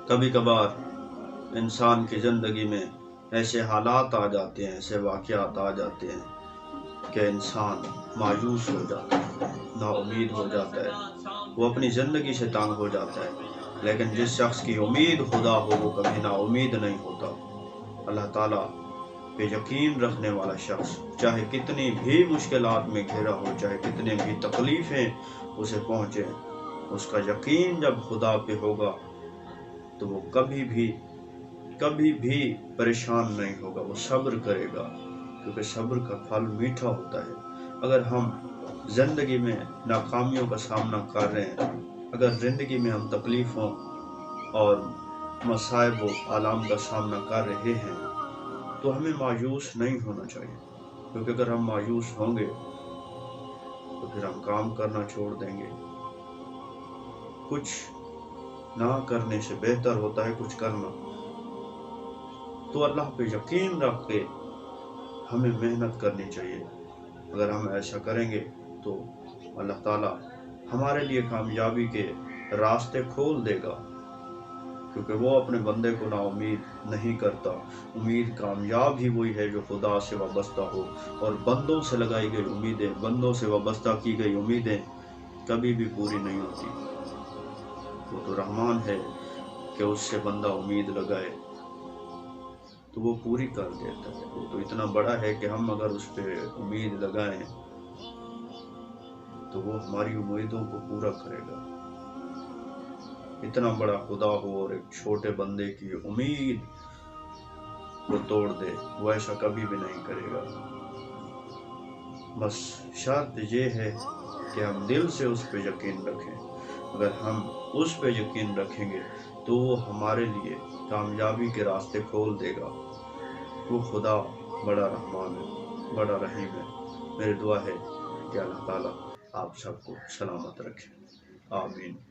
کبھی کبھار انسان کی زندگی میں ایسے حالات آ جاتے ہیں، ایسے واقعات آ جاتے ہیں کہ انسان مایوس ہو جاتا ہے، نا امید ہو جاتا ہے، وہ اپنی زندگی سے تنگ ہو جاتا ہے۔ لیکن جس شخص کی امید خدا ہو وہ کبھی نا امید نہیں ہوتا۔ اللہ تعالیٰ پہ یقین رکھنے والا شخص چاہے کتنی بھی مشکلات میں گھرا ہو، چاہے کتنے بھی تکلیفیں اسے پہنچے، اس کا یقین جب خدا پہ ہوگا تو وہ کبھی بھی پریشان نہیں ہوگا، وہ صبر کرے گا، کیونکہ صبر کا پھل میٹھا ہوتا ہے۔ اگر ہم زندگی میں ناکامیوں کا سامنا کر رہے ہیں، اگر زندگی میں ہم تکلیفوں اور مصائب و آلام کا سامنا کر رہے ہیں تو ہمیں مایوس نہیں ہونا چاہیے، کیونکہ اگر ہم مایوس ہوں گے تو پھر ہم کام کرنا چھوڑ دیں گے۔ کچھ نہ کرنے سے بہتر ہوتا ہے کچھ کرنا۔ تو اللہ پہ یقین رکھ کے ہمیں محنت کرنی چاہیے۔ اگر ہم ایسا کریں گے تو اللہ تعالیٰ ہمارے لیے کامیابی کے راستے کھول دے گا، کیونکہ وہ اپنے بندے کو نا امید نہیں کرتا۔ امید کامیاب ہی وہی ہے جو خدا سے وابستہ ہو، اور بندوں سے لگائی گئی امیدیں، بندوں سے وابستہ کی گئی امیدیں کبھی بھی پوری نہیں ہوتی۔ وہ تو رحمان ہے کہ اس سے بندہ امید لگائے تو وہ پوری کر دیتا ہے۔ وہ تو اتنا بڑا ہے کہ ہم اگر اس پہ امید لگائیں تو وہ ہماری امیدوں کو پورا کرے گا۔ اتنا بڑا خدا ہو اور ایک چھوٹے بندے کی امید کو توڑ دے، وہ ایسا کبھی بھی نہیں کرے گا۔ بس شرط یہ ہے کہ ہم دل سے اس پہ یقین رکھیں۔ اگر ہم اس پہ یقین رکھیں گے تو وہ ہمارے لیے کامیابی کے راستے کھول دے گا۔ وہ خدا بڑا رحمان ہے، بڑا رحیم ہے۔ میری دعا ہے کہ اللہ تعالیٰ آپ سب کو سلامت رکھے، آمین۔